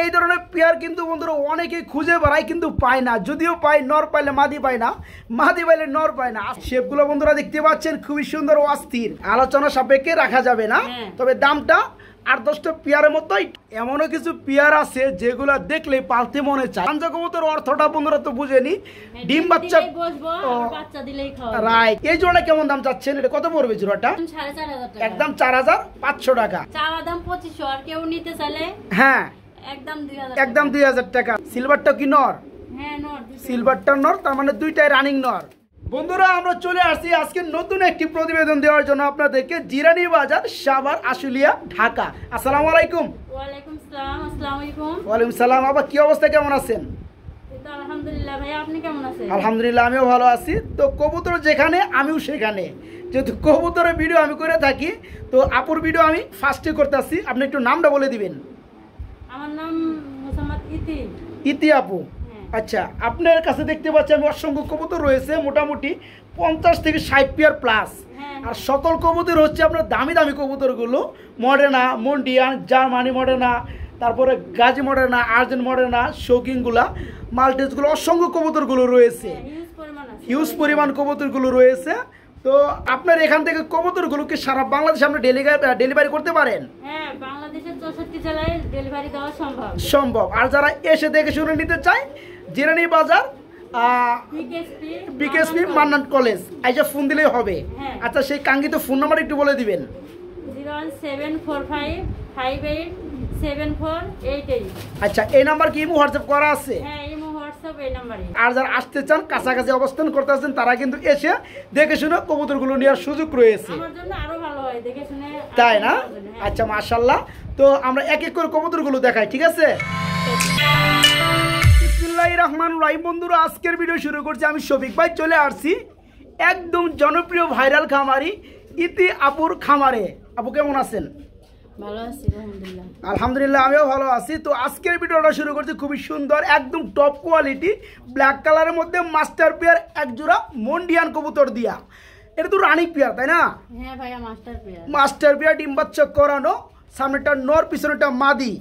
এই ধরনের পেয়ার কিন্তু বন্ধুরা অনেকেই খুঁজে বেড়ায় কিন্তু পায় না, যদিও পায় নর পাইলে মাদি পায় না, মাদি পাইলে নর পায় না। শেপগুলো বন্ধুরা দেখতে পাচ্ছেন খুবই সুন্দর ও অস্থির, আলোচনা সাপেক্ষে রাখা যাবে না, তবে দামটা 8-10টা পেয়ারের মতোই। এমনও কিছু পেয়ার আছে যেগুলো দেখলে পালতে মনে চায়। পাঞ্জা কবুতর অর্থটা বন্ধুরা তো বুঝেনি, ডিম বাচ্চা রাইট। এই জোড়া কেমন দাম চাচ্ছেন, এটা কত পড়বে জোড়াটা? একদম 4500 টাকা। চাওয়া দাম 2500, আর কেউ নিতে চাইলে হ্যাঁ একদম 2000 টাকা। সিলভারটা কি নর? হ্যাঁ নর, সিলভারটা নর, তার মানে দুইটাই রানিং নর। বন্ধুরা আমরা চলে আসছি আজকে নতুন একটি প্রতিবেদন দেওয়ার জন্য আপনাদেরকে, জিরানি বাজার, সাভার, আশুলিয়া, ঢাকা। আসসালামু আলাইকুম। ওয়ালাইকুম আসসালাম। আসসালামু আলাইকুম। ওয়ালাইকুম সালাম। আপা কি অবস্থা, কেমন আছেন? আলহামদুলিল্লাহ ভাইয়া, আপনি কেমন আছেন? আলহামদুলিল্লাহ আমিও ভালো আছি। তো কবুতর যেখানে আমিও সেখানে, যেহেতু কবুতরের ভিডিও আমি করে থাকি, তো আপুর ভিডিও আমি ফার্স্টে করতে আসছি। আপনি একটু নামটা বলে দিবেন। আমার নাম মোসাম্মদ ইতি। ইতি আপু, আচ্ছা। আপনার কাছে দেখতে পাচ্ছি আমি অসংখ্য কবুতর রয়েছে, মোটামুটি 50 থেকে 60 পেয়ার প্লাস। আর সকল কবুতর হচ্ছে আপনার দামি দামি কবুতরগুলো, মডেনা, মন্ডিয়ান, জার্মানি মডেনা, তারপরে গাজী মডেনা, আর্জেন্ট মডেনা, শৌকিংগুলা, মাল্টেজগুলো, অসংখ্য কবুতরগুলো রয়েছে, হিউজ পরিমাণ কবুতরগুলো রয়েছে। তো আপনার এখান থেকে কবুতরগুলোকে সারা বাংলাদেশে আপনি ডেলিভারি করতে পারেন? হ্যাঁ, বাংলাদেশের 64 জেলায় ডেলিভারি দেওয়া সম্ভব। আর যারা এসে দেখে শুনে নিতে চায়, জিরানি বাজার, বিকেএসপি মান্নান কলেজ, আইসা ফোন দিলেই হবে। আচ্ছা, সেই কাঙ্ক্ষিত ফোন নাম্বার একটু বলে দিবেন। 01745587488। আচ্ছা, এই নাম্বার কি ইমো হোয়াটসঅ্যাপ করা আছে? হ্যাঁ, ইমো হোয়াটসঅ্যাপ এই নাম্বারে। আর যারা আসতে চান, কাছাকাছি অবস্থান করতে আছেন, তারা কিন্তু এসে দেখে শুনে কবুতরগুলো নেওয়ার সুযোগ রয়েছে। আমার জন্য আরো ভালো হয় দেখে শুনে, তাই না? আচ্ছা, মাশাআল্লাহ। তো আমরা এক এক করে কবুতরগুলো দেখাই, ঠিক আছে? বিসমিল্লাহির রহমানির রহিম। বন্ধুরা আজকের ভিডিও শুরু করছি আমি শফিক ভাই। চলে আসছি একদম জনপ্রিয় ভাইরাল খামারি ইতি আপুর খামারে। আপু কেমন আছেন? ভালো আছি আলহামদুলিল্লাহ। আলহামদুলিল্লাহ আমিও ভালো আছি। তো আজকের ভিডিওটা শুরু করছি খুবই সুন্দর, একদম টপ কোয়ালিটি ব্ল্যাক কালারের মধ্যে মাস্টার পেয়ার এক জোড়া মন্ডিয়ান কবুতর দিয়া। এটা তো রানিং পেয়ার, তাই না? হ্যাঁ ভাইয়া, মাস্টার পেয়ার, ডিম বাচ্চা করানো, সামনেটা নর, পিছনেটা মাদি।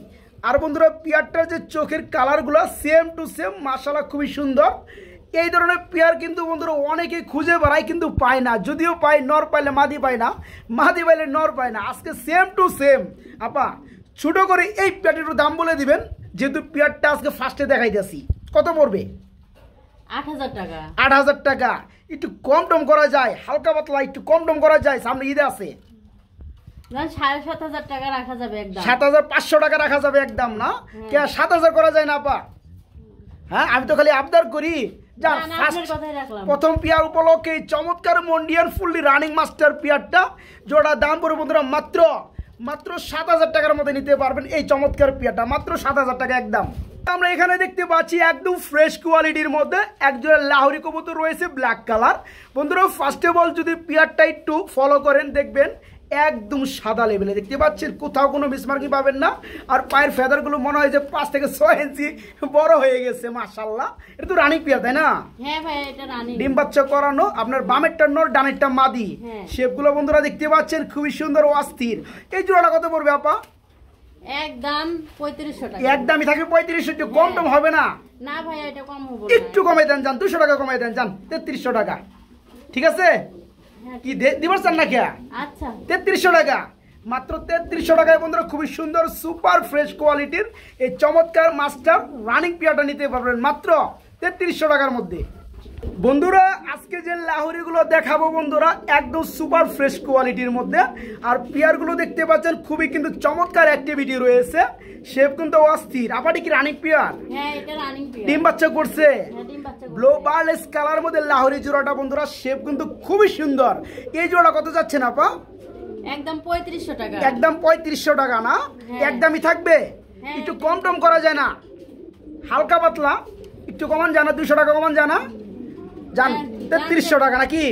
আর বন্ধুরা পেয়ারটার যে চোখের কালারগুলো সেম টু সেম, মাশাআল্লাহ খুবই সুন্দর। এই ধরনের পেয়ার কিন্তু বন্ধুরা অনেকেই খুঁজে বেড়ায় কিন্তু পায় না, যদিও পায় নর পাইলে মাদি পায় না, মাদি পাইলে নর পায় না। আজকে সেম টু সেম। আপা ছোটো করে এই পেয়ারটির দাম বলে দিবেন, যেহেতু পেয়ারটা আজকে ফার্স্টে দেখাইতেছি। কত পড়বে? 8000 টাকা। 8000 টাকা। একটু কম টম করা যায়, হালকা পাতলা একটু কম টম করা যায়, সামনে ঈদে আছে। 7500 টাকা রাখা যাবে একদম। 7500 টাকা রাখা যাবে একদম, না? কে 7000 করা যায় না আপা? হ্যাঁ, আমি তো খালি আবদার করি। প্রথম পেয়ার উপলক্ষে চমৎকার মন্ডিয়ান ফুললি রানিং মাস্টার পেয়ারটা, যেটা দাম পড়ে বন্ধুরা মাত্র 7000 টাকার মধ্যে নিতে পারবেন। এই চমৎকার পেয়ারটা মাত্র 7000 টাকা একদম। আমরা এখানে দেখতে পাচ্ছি একদম ফ্রেশ কোয়ালিটির মধ্যে একজোড়া লাহোরি কবুতর রয়েছে ব্ল্যাক কালার। বন্ধুরা ফার্স্ট অফ অল যদি পেয়ারটা একটু ফলো করেন, দেখবেন একদম সাদা লেভেলে দেখতে পাচ্ছেন, কোথাও কোনো মিসমার্কিং পাবেন না। আর পায়ের ফেদারগুলো মনে হয় যে 5 থেকে 6 ইঞ্চি বড় হয়ে গেছে, মাশাআল্লাহ। এটা তো রানিং পেয়ার, তাই না? হ্যাঁ ভাই, এটা রানিং। ডিম বাচ্চা করানো, আপনার বামেরটা নর, ডানেরটা মাদি। শেপগুলো বন্ধুরা দেখতে পাচ্ছেন খুবই সুন্দর ও অস্থির। এই জোড়াটা কত পড়বে আপা? একদম 3500 টাকা। একদমই থাকবে 3500, একটু কম টম হবে না? না ভাই, এটা কম হবে না। একটু কমাই দেন, যান 200 টাকা কমাই দেন, যান 3300 টাকা। ঠিক আছে? কি দিবার চান না কে? আচ্ছা, 3300 টাকা। মাত্র 3300 টাকায় বন্ধুরা খুবই সুন্দর সুপার ফ্রেশ কোয়ালিটির এই চমৎকার মাস্টার রানিং পেয়ারটা নিতে পারবেন মাত্র 3300 টাকার মধ্যে। বন্ধুরা আজকে যে লাহোরিগুলো দেখাবো বন্ধুরা একদম সুপার ফ্রেশ কোয়ালিটির মধ্যে। আর পেয়ারগুলো দেখতে পাচ্ছেন খুবই কিন্তু চমৎকার অ্যাক্টিভিটি রয়েছে, শেপ কিন্তু অস্থির। আপাটি কি রানিং পেয়ার? হ্যাঁ, এটা রানিং পেয়ার। ডিম বাচ্চা করছে। ব্লু বার্লেস কালার মধ্যে লাহোরি জোড়াটা বন্ধুরা শেপ কিন্তু খুবই সুন্দর। এই জোড়া কত যাচ্ছে না আপা? একদম 3500 টাকা। একদম 3500 টাকা, না? একদমই থাকবে, একটু কম টম করা যায় না? হালকা পাতলা একটু কমান জানা, 200 টাকা কমান জানা, জান 3300 টাকা নাকি?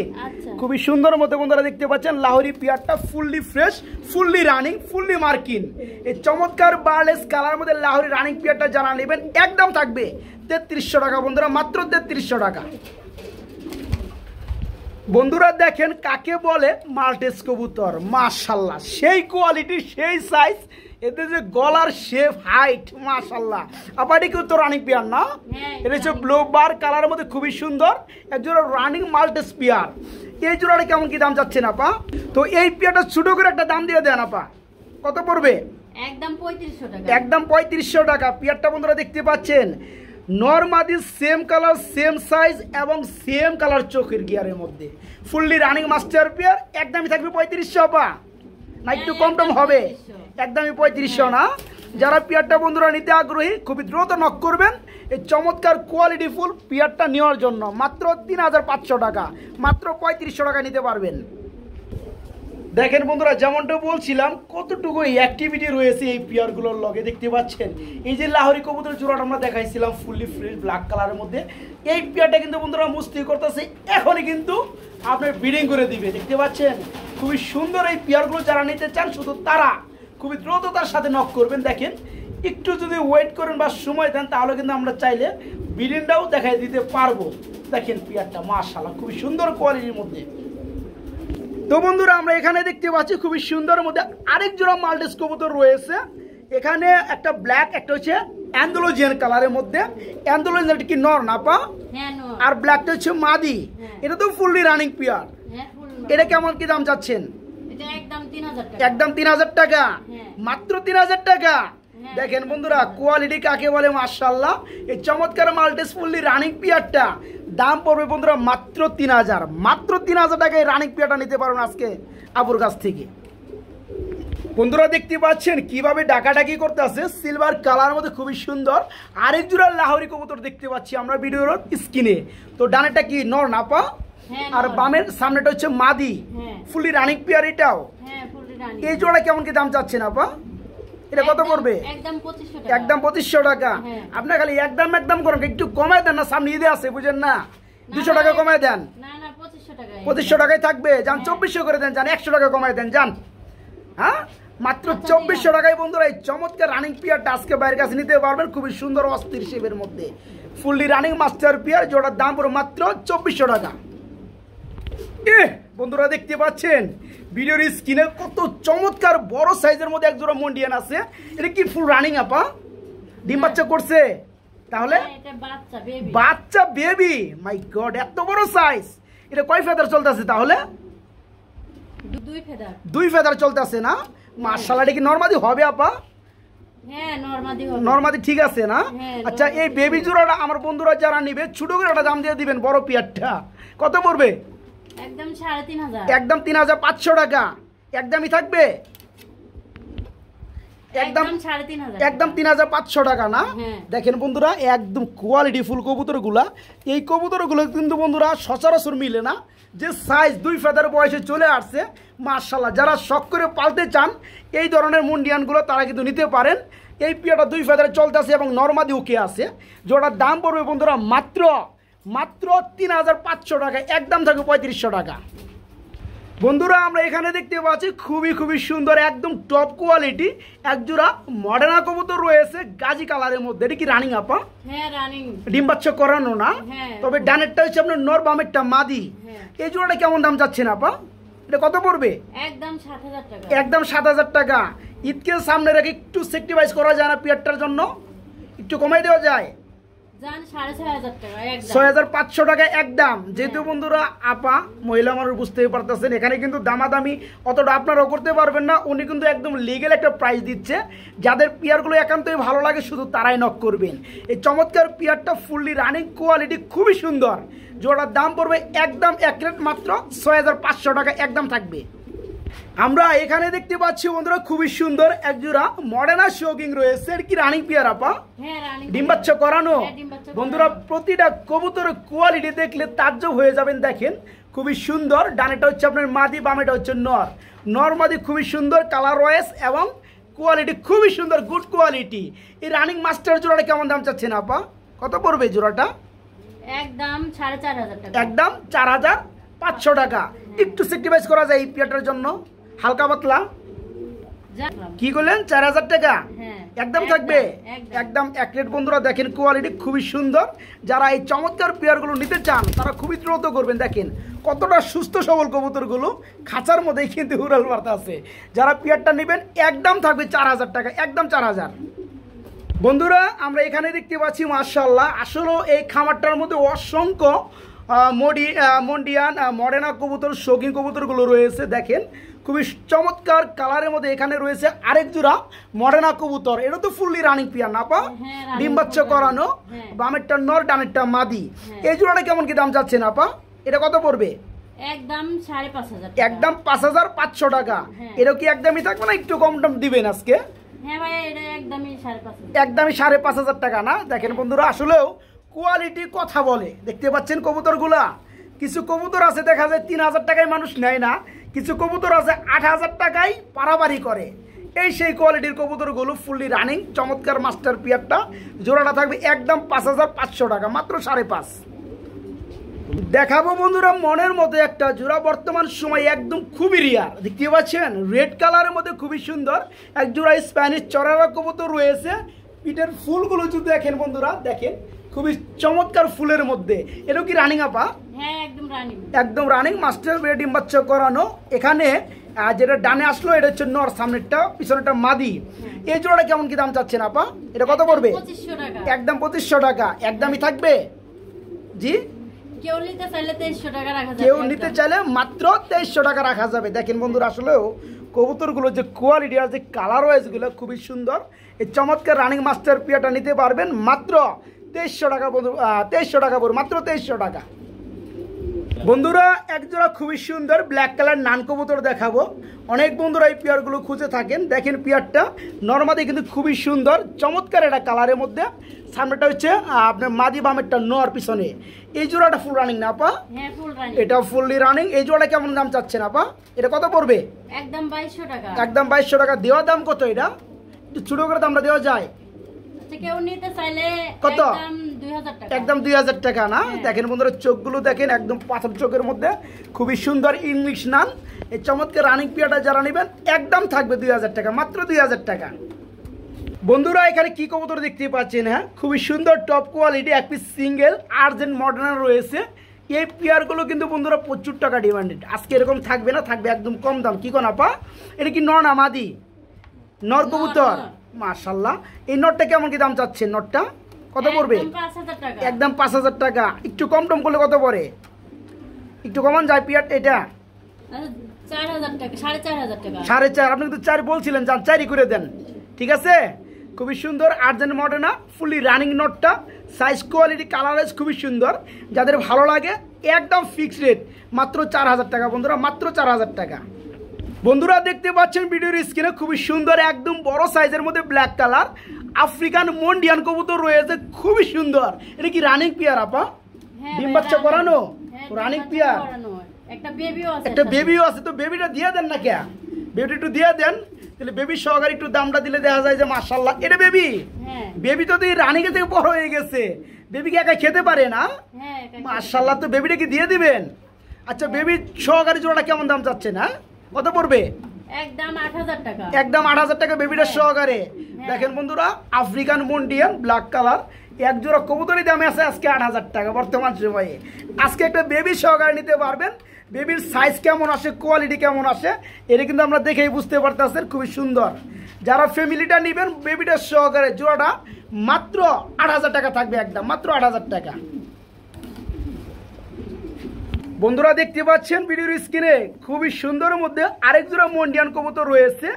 খুবই সুন্দর মতো বন্ধুরা দেখতে পাচ্ছেন লাহোরি পেয়ারটা fully fresh, fully running, fully marking. এই চমৎকার বার্লেস কালার মধ্যে লাহোরি রানিং পেয়ারটা যারা নেবেন একদম থাকবে 3300 টাকা বন্ধুরা, মাত্র 3300 টাকা। বন্ধুরা দেখেন কাকে বলে মাল্টেস কবুতর, মাশাল্লাহ সেই কোয়ালিটি সেই সাইজ, এতে যে গলার শেপ হাইট মাশাল্লাহ। আবার এটা তো রানিং পেয়ার না, এটা হচ্ছে ব্লু বার কালারের মধ্যে খুবই সুন্দর একজোড়া রানিং মাল্টেস পেয়ার। এই জোড়াটা কেমন কি দাম যাচ্ছে না আপা? তো এই পেয়ারটা ছোট করে একটা দাম দিয়ে দেন আপা, কত পড়বে? একদম 3500 টাকা। একদম 3500 টাকা। পেয়ারটা বন্ধুরা দেখতে পাচ্ছেন নরমাদি সেম কালার সেম সাইজ এবং সেম কালার চোখের গিয়ারের মধ্যে ফুললি রানিং মাস্টার পেয়ার। একদমই থাকবে 3500 আপা, না একটু কম টম হবে? একদমই 3500 না। যারা পেয়ারটা বন্ধুরা নিতে আগ্রহী খুবই দ্রুত নক করবেন এই চমৎকার কোয়ালিটি ফুল পেয়ারটা নেওয়ার জন্য। মাত্র 3500 টাকা, মাত্র 3500 টাকা নিতে পারবেন। দেখেন বন্ধুরা যেমনটা বলছিলাম কতটুকু অ্যাক্টিভিটি রয়েছে এই পেয়ারগুলোর লগে, দেখতে পাচ্ছেন এই যে লাহোরি কবুতর জোড়াটা আমরা দেখাইছিলাম ফুললি ফ্রেশ ব্ল্যাক কালারের মধ্যে, এই পেয়ারটা কিন্তু বন্ধুরা মুস্তি করতেছে, এখনই কিন্তু আপনার ব্রিডিং করে দিবে। দেখতে পাচ্ছেন খুবই সুন্দর এই পেয়ারগুলো, যারা নিতে চান শুধু তারা খুবই দ্রুততার সাথে নক করবেন। দেখেন একটু যদি ওয়েট করেন বা সময় দেন তাহলে কিন্তু আমরা চাইলে ব্রিডিংটাও দেখাই দিতে পারবো। দেখেন পেয়ারটা মাশাআল্লাহ খুবই সুন্দর কোয়ালিটির মধ্যে। তো বন্ধুরা আমরা এখানে দেখতে পাচ্ছি খুবই সুন্দর মধ্যে আরেক জোড়া মাল্টেস কবুতর রয়েছে। এখানে একটা ব্ল্যাক, একটা হচ্ছে অ্যান্ডালুজিয়ান কালারের মধ্যে। অ্যান্ডালুজিয়ানটা কি নর না পা? আর ব্ল্যাকটা হচ্ছে মাদি। এটা তো ফুললি রানিং পেয়ার। এটা কেমন কি দাম যাচ্ছেন? এটা একদম 3000 টাকা। একদম 3000 টাকা, মাত্র 3000 টাকা। দেখেন বন্ধুরা কোয়ালিটি কাকে বলে মাশাআল্লাহ। এই চমৎকার মাল্টেস ফুললি রানিং পেয়ারটা দাম পড়বে বন্ধুরা মাত্র 3000, মাত্র 3000 টাকায় রানিং পেয়ারটা নিতে পারবেন আজকে আপুর কাছ থেকে। বন্ধুরা দেখতে পাচ্ছেন কিভাবে ডাকাডাকি করতে আছে সিলভার কালার মধ্যে খুবই সুন্দর আরেক জোড়া লাহোরি কবুতর দেখতে পাচ্ছি আমরা ভিডিওর স্ক্রিনে। তো ডানেরটা কি নর না পা? আর বামের সামনেটা হচ্ছে মাদি, ফুললি রানিং পেয়ার এটাও। এই জোড়া কেমন কি দাম চাচ্ছেন আপা? এটা কত পড়বে? একদম 2500 টাকা। একদম 2500 টাকা। আপনি খালি একদম করেন, একটু কমায় দেন না, সামনে ঈদে আছে বুঝেন না, 200 টাকা কমায় দেন। না না 2500 টাকা। 2500 টাকায় থাকবে, যান 2400 করে দেন, যান 100 টাকা কমায় দেন, যান। হ্যাঁ মাত্র 2400 টাকায় বন্ধুরা এই চমৎকার রানিং পেয়ারটা আজকে বাইরের কাছে নিতে পারবেন খুবই সুন্দর অস্থির শেপের মধ্যে ফুললি রানিং মাস্টার পেয়ার। জোড়ার দাম পড়বে মাত্র 2400 টাকা। বন্ধুরা দেখতে পাচ্ছেন ভিডিওর স্ক্রিনে কত চমৎকার বড় সাইজের মধ্যে এক জোড়া মন্ডিয়ান আছে। এটা কি ফুল রানিং আপা? ডিম বাচ্চা করছে? তাহলে এটা বাচ্চা বেবি। বাচ্চা বেবি, মাই গড এত বড় সাইজ। এটা কয় ফেদার চলতেছে তাহলে? 2 ফেদার। 2 ফেদার চলতেছে না? মাশাআল্লাহ। এটা কি নরমাদি হবে আপা? হ্যাঁ নরমাদি হবে। নরমাদি ঠিক আছে না? আচ্ছা এই বেবি জোড়াটা আমার বন্ধুরা যারা নিবে ছোট করে একটা দাম দিয়ে দিবেন বড় পেয়ারটা কত পড়বে? একদম 3500। একদম 3500 টাকা। একদমই থাকবে একদম 3500। একদম 3500 টাকা না? দেখেন বন্ধুরা একদম কোয়ালিটি ফুল কবুতরগুলা, এই কবুতরগুলো কিন্তু বন্ধুরা সচরাচর মিলে না, যে সাইজ 2 ফেদার বয়সে চলে আসছে মাশাআল্লাহ। যারা শখ করে পালতে চান এই ধরনের মুন্ডিয়ানগুলো তারা কিন্তু নিতে পারেন। এই পিয়াটা 2 ফেদারে চলতেছে এবং নরমাদি ওকে আছে। যেটার দাম পড়বে বন্ধুরা মাত্র 3500 টাকা, একদম থাকবে 3500 টাকা। বন্ধুরা আমরা এখানে দেখতে পাচ্ছি খুবই সুন্দর একদম টপ কোয়ালিটি একজোড়া মডার্না কবুতর রয়েছে গাজি কালারের মধ্যে। এটা কি রানিং আপা? হ্যাঁ রানিং। ডিম বাচ্চা করানো না? তবে ডানেরটা হচ্ছে আপনার নর, বামেরটা মাদি। এই জোড়াটা কেমন দাম চাচ্ছেন আপা? এটা কত পড়বে? একদম 7000 টাকা। একদম 7000 টাকা। ঈদকে সামনে রেখে একটু সেক্রিফাইস করা যায় না পিয়ারটার জন্য? একটু কমাই দেওয়া যায়? 6500 টাকা একদম। যেহেতু বন্ধুরা আপা মহিলা মানুষ বুঝতেই পারতেছেন এখানে কিন্তু দামাদামি অতটা আপনারাও করতে পারবেন না, উনি কিন্তু একদম লিগেল একটা প্রাইস দিচ্ছে। যাদের পেয়ারগুলো একান্তই ভালো লাগে শুধু তারাই নক করবেন। এই চমৎকার পেয়ারটা ফুললি রানিং কোয়ালিটি খুবই সুন্দর। জোড়ার দাম পড়বে একদম এক রেট মাত্র 6500 টাকা, একদম থাকবে। আমরা এখানে দেখতে পাচ্ছি বন্ধুরা খুবই সুন্দর একজোড়া মডার্না শোকিং রয়েছে। এর কি রানিং পেয়ার আপা? ডিম বাচ্চা করানো? বন্ধুরা প্রতিটা কবুতরের কোয়ালিটি দেখলে তাজ্জব হয়ে যাবেন। দেখেন খুবই সুন্দর, ডানেটা হচ্ছে আপনার মাদি, বামেটা হচ্ছে নর। নর মাদি খুবই সুন্দর কালার ওয়াইজ এবং কোয়ালিটি খুবই সুন্দর, গুড কোয়ালিটি। এই রানিং মাস্টার জোড়াটা কেমন দাম চাচ্ছেন আপা? কত পড়বে জোড়াটা? একদম 4500 টাকা। একদম 4500 টাকা। একটু সেক্রিফাইস করা যায় এই পেয়ারটার জন্য হালকা পাতলা। কি করলেন? 4000 টাকা একদম থাকবে, একদম এক রেট। বন্ধুরা দেখেন কোয়ালিটি খুবই সুন্দর। যারা এই চমৎকার পেয়ারগুলো নিতে চান তারা খুবই দ্রুত করবেন। দেখেন কতটা সুস্থ সবল কবুতরগুলো খাঁচার মধ্যেই কিন্তু উড়াল মারতে আছে। যারা পেয়ারটা নেবেন একদম থাকবে 4000 টাকা, একদম 4000। বন্ধুরা আমরা এখানে দেখতে পাচ্ছি মাশাআল্লাহ, আসলে এই খামারটার মধ্যে অসংখ্য মন্ডিয়ান মডেনা কবুতর, শৌখিন কবুতরগুলো রয়েছে। দেখেন খুবই চমৎকার কালারের মধ্যে এখানে রয়েছে আরেক জোড়া মডেনা কবুতর। এটা তো ফুললি রানিং পেয়ার না পা, ডিম বাচ্চা করানো, বামেরটা নর ডানেরটা মাদি। এই জোড়াটা কেমন কি দাম যাচ্ছে না পা? এটা কত পড়বে? একদম 5,500 একদম 5500 টাকা। এটা কি একদমই থাকবে না একটু কম দাম দিবেন আজকে? হ্যাঁ ভাই, এটা একদমই 5,500, একদমই 5500 টাকা না? দেখেন বন্ধুরা আসলেও কোয়ালিটি কথা বলে। দেখতে পাচ্ছেন কবুতরগুলা, কিছু কবুতর আছে দেখা যায় 3000 টাকায় মানুষ নেয় না, কিছু কবুতর আছে 8000 টাকায় পারাবারি করে। এই সেই কোয়ালিটির কবুতরগুলো ফুললি রানিং চমৎকার মাস্টার পিয়ারটা জোড়াটা থাকবে একদম 5500 টাকা, মাত্র 5.5। দেখাবো বন্ধুরা মনের মতো একটা জোড়া, বর্তমান সময় একদম খুবই রিয়ার। দেখতে পাচ্ছেন রেড কালারের মধ্যে খুবই সুন্দর এক জোড়া স্প্যানিশ চড়ারা কবুতর রয়েছে। পিঠের ফুলগুলো যদি দেখেন বন্ধুরা, দেখেন খুবই চমৎকার ফুলের মধ্যে। এটা কি রানিং আপা? হ্যাঁ একদম রানিং, একদম রানিং মাস্টার ডিম বাচ্চা করানো। এখানে যেটা ডানে আসলো এটা হচ্ছে নর, সামনেরটা পিছনেরটা মাদি। এই জোড়াটা কেমন কি দাম চাচ্ছেন আপা? এটা কত পড়বে? 2500 টাকা। একদম 2500 টাকা, একদমই থাকবে। জি, কেউ নিতে চাইলে 2300 টাকা রাখা যাবে, কেউ নিতে চাইলে মাত্র 2300 টাকা রাখা যাবে। দেখেন বন্ধুরা আসলেও কবুতরগুলো যে কোয়ালিটি আর যে কালার ওয়াইজগুলো খুবই সুন্দর। এই চমৎকার রানিং মাস্টার পিয়াটা নিতে পারবেন মাত্র 2300 টাকা। বন্ধু 2300 টাকা পড়বে, মাত্র 2300 টাকা। বন্ধুরা একজোড়া খুবই সুন্দর ব্ল্যাক কালার নান কবুতর দেখাবো। অনেক বন্ধুরা এই পেয়ারগুলো খুঁজে থাকেন। দেখেন পেয়ারটা নর্মালি কিন্তু খুবই সুন্দর চমৎকার একটা কালারের মধ্যে। সামনেটা হচ্ছে আপনার মাদি, বামেরটা নর, পিছনে। এই জোড়াটা ফুল রানিং না আপা? হ্যাঁ ফুল রানিং, এটা ফুললি রানিং। এই জোড়াটা কেমন দাম চাচ্ছেন আপা? এটা কত পড়বে? একদম 2200 টাকা। একদম 2200 টাকা। দেওয়ার দাম কত? এটা একটু ছোট করে দামটা দেওয়া যায়? আচ্ছা কেউ নিতে চাইলে কত? একদম 2000 টাকা। একদম 2000 টাকা না? দেখেন বন্ধুরা চোখগুলো দেখেন একদম পাথর চোখের মধ্যে খুবই সুন্দর ইংলিশ নান। এই চমৎকার রানিং পিয়াটা যারা নেবেন একদম থাকবে 2000 টাকা, মাত্র 2000 টাকা। বন্ধুরা এখানে কি কবুতর দেখতে পাচ্ছেন? হ্যাঁ খুবই সুন্দর টপ কোয়ালিটি এক পিস সিঙ্গেল আর্জেন্ট মডার্ন রয়েছে। এই পেয়ারগুলো কিন্তু বন্ধুরা প্রচুর টাকা ডিমান্ডেড। আজকে এরকম থাকবে না, থাকবে একদম কম দাম। কি কোন আপা? এটা কি নর না মাদি? নর কবুতর, মাশাআল্লাহ। এই নটটা কেমন কি দাম চাচ্ছেন? নটটা কত পড়বে? একদম 5000 টাকা। একদম 5000 টাকা। একটু কম টম করলে কত পড়ে? একটু কমান যায় পিয়ার এটা? 4000 টাকা, 4500 টাকা। 4.5। আপনি কিন্তু 4 বলছিলেন, যান 4ই করে দেন, ঠিক আছে? খুবই সুন্দর আর্জেন্ট মডার্না ফুলি রানিং নটটা, সাইজ কোয়ালিটি কালারাইজ খুবই সুন্দর। যাদের ভালো লাগে একদম ফিক্সড রেট মাত্র 4000 টাকা বন্ধুরা, মাত্র 4000 টাকা। বন্ধুরা দেখতে পাচ্ছেন ভিডিওর স্ক্রিনে খুবই সুন্দর একদম বড় সাইজের মধ্যে ব্ল্যাক কালার আফ্রিকান মন্ডিয়ান কবুতর রয়েছে, খুবই সুন্দর। এটা কি রানিং পিয়ার আপা? ডিম বাচ্চা করানো রানিং পিয়ার? একটা বেবিও আছে, একটা বেবিও আছে। তো বেবিটা দিয়ে দেন না কে? বেবিটা একটু দিয়ে দেন, তাহলে বেবি সহকারে একটু দামটা দিলে দেখা যায় যে মাশাআল্লাহ এটা বেবি। হ্যাঁ বেবি তো রানিং থেকে বড় হয়ে গেছে, বেবি কি একা খেতে পারে না? হ্যাঁ মাশাআল্লাহ। তো বেবিটা কি দিয়ে দিবেন? আচ্ছা বেবি সহকারে জোড়াটা কেমন দাম চাচ্ছে না? কত পড়বে? একদম 8000 টাকা। একদম 8000 টাকা বেবিটা সহকারে। দেখেন বন্ধুরা আফ্রিকান মন্ডিয়ান ব্ল্যাক কালার এক জোড়া কবুতরের দামে আছে আজকে 8000 টাকা বর্তমান সময়ে। আজকে একটা বেবি সহকারে নিতে পারবেন। বেবির সাইজ কেমন আসে, কোয়ালিটি কেমন আসে এটা কিন্তু আমরা দেখেই বুঝতে পারতেছেন, খুবই সুন্দর। যারা ফ্যামিলিটা নেবেন বেবিটা সহকারে জোড়াটা মাত্র 8000 টাকা থাকবে, একদম মাত্র 8000 টাকা। বন্ধুরা দেখতে পাচ্ছেন ভিডিওর স্ক্রিনে খুবই সুন্দরের মধ্যে আরেক জোড়া মন্ডিয়ান কবুতর রয়েছে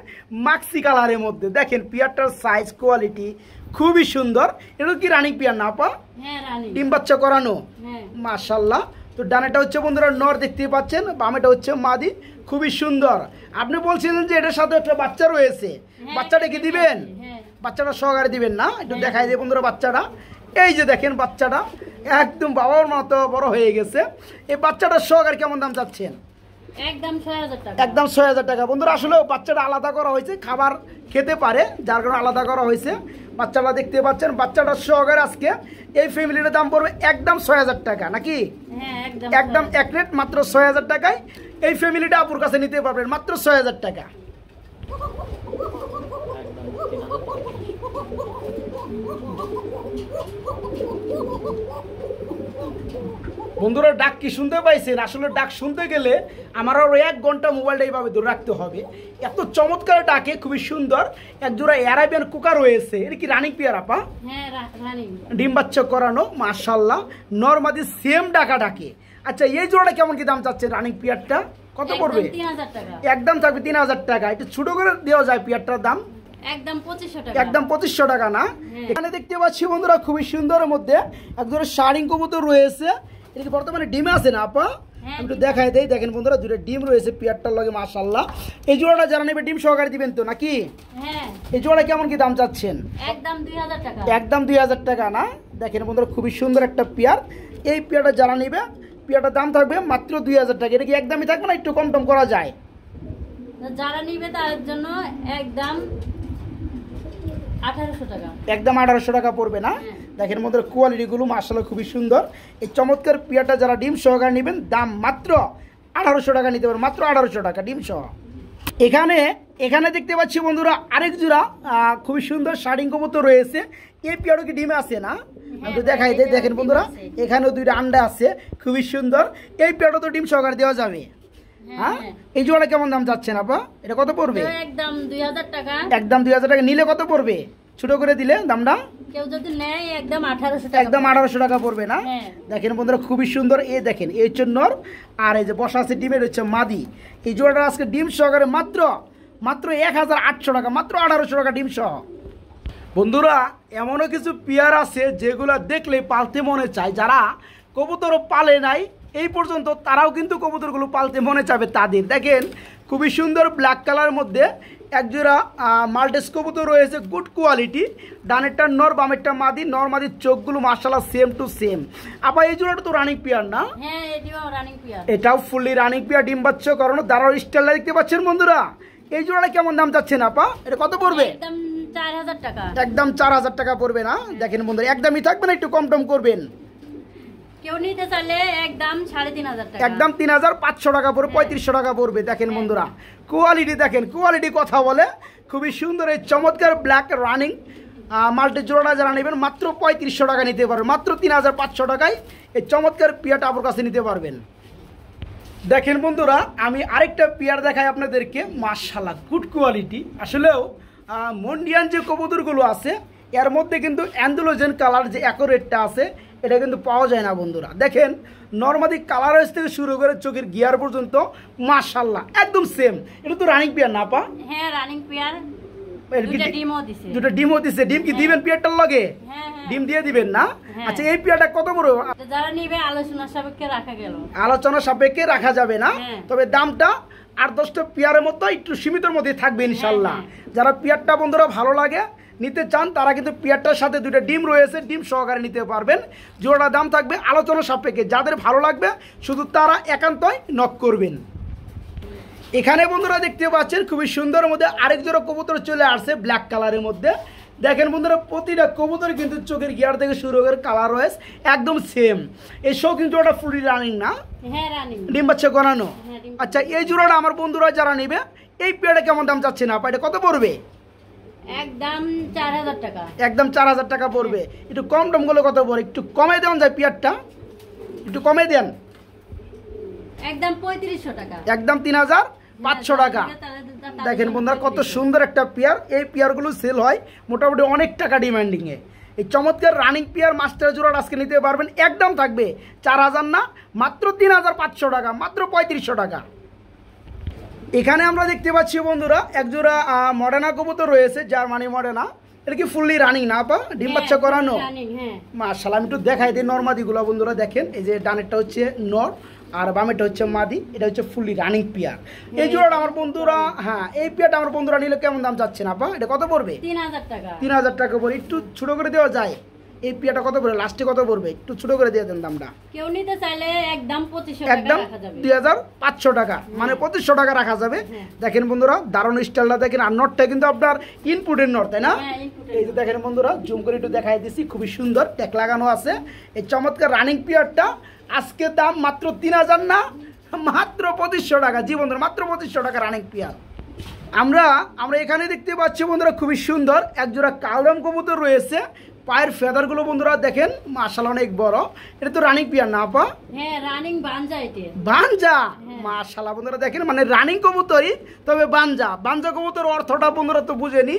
মাক্সি কালারের মধ্যে। দেখেন পিয়ারটার সাইজ কোয়ালিটি খুবই সুন্দর। এটা কি রানিং পিয়ার না আপা? হ্যাঁ রানিং, ডিম বাচ্চা করানো, হ্যাঁ মাশাআল্লাহ। তো ডানেটা হচ্ছে বন্ধুরা নর দেখতে পাচ্ছেন, বামেটা হচ্ছে মাদি, খুবই সুন্দর। আপনি বলছিলেন যে এটার সাথে একটা বাচ্চা রয়েছে, বাচ্চাটা কি দিবেন? বাচ্চাটা সহকারে দিবেন না? একটু দেখাই দিয়ে বন্ধুরা বাচ্চাটা। এই যে দেখেন বাচ্চাটা একদম বাবার মতো বড় হয়ে গেছে। এই বাচ্চাটার সহকারে কেমন দাম চাচ্ছেন? একদম 6000 টাকা। একদম 6000 টাকা। বন্ধুরা আসলে বাচ্চাটা আলাদা করা হয়েছে, খাবার খেতে পারে যার কারণে আলাদা করা হয়েছে। বাচ্চাটা দেখতে পাচ্ছেন, বাচ্চাটার সহকারে আজকে এই ফ্যামিলির দাম পড়বে একদম 6000 টাকা নাকি? হ্যাঁ একদম এক রেট মাত্র 6000 টাকায় এই ফ্যামিলিটা আপুর কাছে নিতে পারবেন মাত্র 6000 টাকা। বন্ধুরা ডাক কি শুনতে পাইছেন? আসলে ডাক শুনতে গেলে আমার আরো 1 ঘন্টা মোবাইলটা এইভাবে ধরে রাখতে হবে। এত চমৎকার ডাকে, খুবই সুন্দর। একজোড়া অ্যারাবিয়ান কুকার রয়েছে। এটা কি রানিং পেয়ার আপা? হ্যাঁ রানিং। ডিম বাচ্চা করানো, মাশাআল্লাহ। নরমাদি সেম ডাকা ডাকে। আচ্ছা এই জোড়াটা কেমন কি দাম চাচ্ছেন রানিং পেয়ারটা? কত পড়বে? 3000 টাকা। একদম থাকবে 3000 টাকা। একটু ছোট করে দেওয়া যায় পেয়ারটার দাম? একদম 2500 টাকা। একদম 2500 টাকা না? এখানে দেখতে পাচ্ছি বন্ধুরা খুবই সুন্দরের মধ্যে একজোড়া শাড়িং কবুতর রয়েছে। এটা কি বর্তমানে ডিমে আছে না আপা? একটু দেখাই দেই। দেখেন বন্ধুরা দুটো ডিম রয়েছে পেয়ারটার লগে, মাশাআল্লাহ। এই জোড়াটা যারা নেবে ডিম সহকারে দিবেন তো নাকি? হ্যাঁ। এই জোড়া কেমন কি দাম চাচ্ছেন? একদম 2000 টাকা। একদম 2000 টাকা না? দেখেন বন্ধুরা খুবই সুন্দর একটা পেয়ার। এই পেয়ারটা যারা নেবে পেয়ারটার দাম থাকবে মাত্র 2000 টাকা। এটা কি একদমই থাকবে না একটু কম টম করা যায়? যারা নিবে তার জন্য একদম 1800 টাকা। একদম 1800 টাকা পড়বে না? দেখেন বন্ধুরা কোয়ালিটিগুলো মাশাআল্লাহ খুবই সুন্দর। এই চমৎকার পেয়ারটা যারা ডিম সহকারে নেবেন দাম মাত্র 1800 টাকা নিতে পারবেন, মাত্র 1800 টাকা ডিম সহ। এখানে দেখতে পাচ্ছি বন্ধুরা আরেক জোড়া খুবই সুন্দর শাড়িং কবুতর রয়েছে। এই পেয়ারও কি ডিমে আছে না? একটু দেখাই দেয়। দেখেন বন্ধুরা এখানেও দুইটা আন্ডা আছে, খুবই সুন্দর। এই পেয়ারটা তো ডিম সহকারে দেওয়া যাবে। হ্যাঁ, এই জোড়া কেমন দাম যাচ্ছেন আপা? এটা কত পড়বে? একদম 2000 টাকা। একদম 2000 টাকা। নিলে কত পড়বে ছোট করে দিলে দামটা? কেউ যদি নেয় একদম 1800 টাকা। একদম 1800 টাকা পড়বে না? দেখেন বন্ধুরা খুবই সুন্দর। এই দেখেন এই হচ্ছে নর, আর এই যে বসা আছে ডিমের হচ্ছে মাদি। এই জোড়াটা আজকে ডিম সহকারে মাত্র 1800 টাকা, মাত্র 1800 টাকা ডিম সহ। বন্ধুরা এমনও কিছু পেয়ার আছে যেগুলো দেখলে পালতে মনে চায়। যারা কবুতরও পালে নাই এই পর্যন্ত তারাও কিন্তু কবুতরগুলো পালতে মনে চাবে তাদের। দেখেন খুবই সুন্দর ব্ল্যাক কালারের মধ্যে একজোড়া মাল্টেস কবুতর রয়েছে, গুড কোয়ালিটি। ডানেরটা নর, বামেরটা মাদি। নর মাদির চোখগুলো মাশাআল্লাহ সেম টু সেম। আপা এই জোড়াটা তো রানিং পেয়ার না? হ্যাঁ এটাও রানিং পেয়ার। এটাও ফুললি রানিং পেয়ার, ডিম বাচ্চা করানো। দাঁড়ার স্টাইলটা দেখতে পাচ্ছেন বন্ধুরা। এই জোড়াটা কেমন দাম চাচ্ছেন আপা? এটা কত পড়বে? একদম 4000 টাকা। একদম 4000 টাকা পড়বে না? দেখেন বন্ধুরা একদমই থাকবে না একটু কম টম করবেন? কেউ নিতে চাইলে একদম 3500 টাকা। একদম 3500 টাকা পড়বে, 3500 টাকা পড়বে। দেখেন বন্ধুরা কোয়ালিটি দেখেন, কোয়ালিটি কথা বলে। খুবই সুন্দর এই চমৎকার ব্ল্যাক রানিং মাল্টি জোড়াটা যারা নেবেন মাত্র 3500 টাকা নিতে পারবেন, মাত্র 3500 টাকায় এই চমৎকার পেয়ারটা আপনার কাছে নিতে পারবেন। দেখেন বন্ধুরা আমি আরেকটা পেয়ার দেখাই আপনাদেরকে, মাশাআল্লাহ গুড কোয়ালিটি। আসলেও মন্ডিয়ান যে কবুতরগুলো আছে এর মধ্যে কিন্তু অ্যান্ডোলোজেন কালার যে অ্যাকোরেটটা আছে এটা কিন্তু পাওয়া যায় না বন্ধুরা। দেখেন নরমালি কালার থেকে শুরু করে চোখের গিয়ার পর্যন্ত মাশাআল্লাহ একদম সেম। এটা তো রানিং পেয়ার না আপা? হ্যাঁ রানিং পেয়ার। দুটো ডিমও দিছে। ডিম কি দিবেন পেয়ারটার লগে? ডিম দিয়ে দিবেন না? আচ্ছা এই পেয়ারটা কত বড়? যারা নিবে আলোচনা সাপেক্ষে রাখা গেল। আলোচনা সাপেক্ষে রাখা যাবে না? তবে দামটা 8-10টা পেয়ারের মতো একটু সীমিতর মধ্যে থাকবে ইনশাল্লাহ। যারা পেয়ারটা বন্ধুরা ভালো লাগে নিতে চান তারা কিন্তু পেয়ারটার সাথে দুটো ডিম রয়েছে, ডিম সহকারে নিতে পারবেন। জোড়া দাম থাকবে আলোচনা সাপেক্ষে। যাদের ভালো লাগবে শুধু তারা একান্তই নক করবেন। এখানে বন্ধুরা দেখতে পাচ্ছেন খুবই সুন্দর মধ্যে আরেক জোড়া কবুতর চলে আসছে ব্ল্যাক কালারের মধ্যে। দেখেন বন্ধুরা প্রতিটা কবুতর কিন্তু চোখের গিয়ার থেকে শুরু করে কালার রয়েছে একদম সেম। এই শো কিন্তু ওটা ফুলি রানিং না? হ্যাঁ রানিং। ডিম বাচ্চা করানো। আচ্ছা এই জোড়াটা আমার বন্ধুরা যারা নেবে এই পেয়ারটা কেমন দাম চাচ্ছে না আপা? এটা কত পড়বে? একদম 4000 টাকা। একদম 4000 টাকা পড়বে। একটু কম টম গুলো কত পড়ে? একটু কমে দেন যায় পেয়ারটা, একটু কমে দেন। একদম 3500 টাকা। একদম 3500 টাকা। দেখেন বন্ধুরা কত সুন্দর একটা পেয়ার। এই পেয়ারগুলো সেল হয় মোটামুটি অনেক টাকা ডিমান্ডিংয়ে। এই চমৎকার রানিং পেয়ার মাস্টার জোড়া আজকে নিতে পারবেন। একদম থাকবে 4000 না, মাত্র 3500 টাকা, মাত্র 3500 টাকা। এখানে আমরা দেখতে পাচ্ছি বন্ধুরা একজোড়া মডার্না কবুতর রয়েছে, জার্মানি মডার্না। এটা কি ফুললি রানিং না আপা? ডিম বাচ্চা করানো? মাশাআল্লাহ আমি একটু দেখাই দিই নরমাদিগুলো বন্ধুরা। দেখেন এই যে ডানেরটা হচ্ছে নর আর বামেরটা হচ্ছে মাদি। এটা হচ্ছে ফুললি রানিং পেয়ার। এই জোড়াটা আমার বন্ধুরা, হ্যাঁ এই পেয়ারটা আমার বন্ধুরা নিলে কেমন দাম যাচ্ছে না আপা? এটা কত পড়বে? 3000 টাকা। 3000 টাকা পড়বে। একটু ছোট করে দেওয়া যায়? এই পেয়ারটা কত পড়বে? লাস্টে কত পড়বে? একটু ছোট করে দিয়ে দেন দামটা। কেউ নিতে চাইলে একদম 2500 টাকা রাখা যাবে। 2500 টাকা মানে 2500 টাকা রাখা যাবে। দেখেন বন্ধুরা দারুণ স্টাইলটা দেখেন। আর নটটা কিন্তু আপনার ইনপুটের নট, তাই না? এই যে দেখেন বন্ধুরা জুম করে একটু দেখাই দিচ্ছি, খুবই সুন্দর ট্যাগ লাগানো আছে। এই চমৎকার রানিং পেয়ারটা আজকে দাম মাত্র 3000 না, মাত্র 2500 টাকা। জি বন্ধুরা মাত্র 2500 টাকা রানিং পেয়ার। আমরা এখানে দেখতে পাচ্ছি বন্ধুরা খুবই সুন্দর একজোড়া কালদম কবুতর রয়েছে। পায়ের ফেদারগুলো বন্ধুরা দেখেন মাশাআল্লাহ অনেক বড়। এটা তো রানিং পেয়ার না আপা? হ্যাঁ রানিং বানজা এটা। বানজা মাশাআল্লাহ বন্ধুরা দেখেন, মানে রানিং কবুতরই তবে বানজা। বানজা কবুতর অর্থটা বন্ধুরা তো বুঝেনি,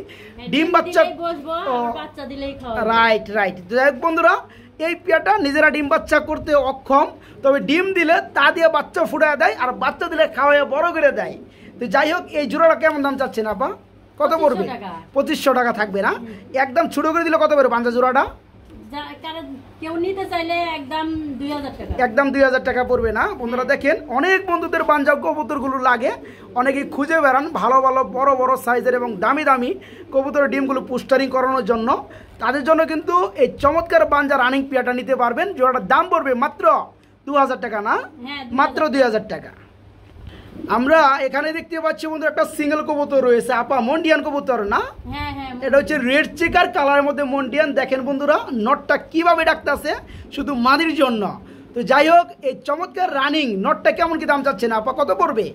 ডিম বাচ্চা বসবো আর বাচ্চা দিলেই খাওয়া। Right right. যাই হোক বন্ধুরা, এই পেয়ারটা নিজেরা ডিম বাচ্চা করতে অক্ষম, তবে ডিম দিলে তা দিয়ে বাচ্চা ফুটায় দেয় আর বাচ্চা দিলে খাওয়াইয়া বড় করে দেয়। তো যাই হোক, এই জোড়াটা কেমন দাম চাচ্ছেন আপা? কত পড়বে? 2500 টাকা থাকবে না? একদম ছোট করে দিলে কত পড়বে বাঞ্জা জোড়াটা? কেউ নিতে চাইলে একদম 2000 টাকা। একদম 2000 টাকা পড়বে না? বন্ধুরা দেখেন, অনেক বন্ধুদের বাঞ্জা কবুতরগুলো লাগে, অনেকেই খুঁজে বেড়ান ভালো ভালো বড় বড় সাইজের এবং দামি দামি কবুতরের ডিমগুলো পুস্টারিং করানোর জন্য। তাদের জন্য কিন্তু এই চমৎকার বাঞ্জা রানিং পেয়ারটা নিতে পারবেন। জোড়াটার দাম পড়বে মাত্র 2000 টাকা না? মাত্র 2000 টাকা। আমরা এখানে দেখতে পাচ্ছি বন্ধুরা একটা সিঙ্গেল কবুতর রয়েছে আপা, মন্ডিয়ান কবুতর না? এটা হচ্ছে রেড চেকার কালারের মধ্যে মন্ডিয়ান। দেখেন বন্ধুরা নটটা কিভাবে ডাকতেছে শুধু মাদির জন্য। তো যাই হোক, এই চমৎকার রানিং নটটা কেমন কি দাম চাচ্ছেন আপা? কত পড়বে?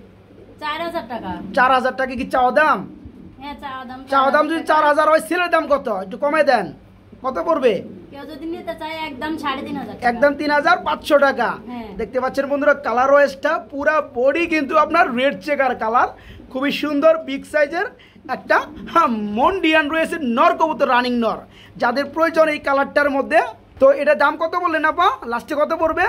4000 টাকা। 4000 টাকা কি চাওয়া দাম? হ্যাঁ চাওয়া দাম যদি 4000 হয়, সেলের দাম কত একটু কমাই দেন, কত পড়বে? কেউ যদি নিতে চায় একদম 3500 টাকা। একদম 3500 টাকা। দেখতে পাচ্ছেন বন্ধুরা কালার ওয়েসটা পুরা বডি কিন্তু আপনার রেড চেকার কালার, খুবই সুন্দর বিগ সাইজের একটা মন্ডিয়ান রয়েছে নর কবুতর, রানিং নর। যাদের প্রয়োজন এই কালারটার মধ্যে, তো এটা দাম কত বললেন আপা? লাস্টে কত পড়বে?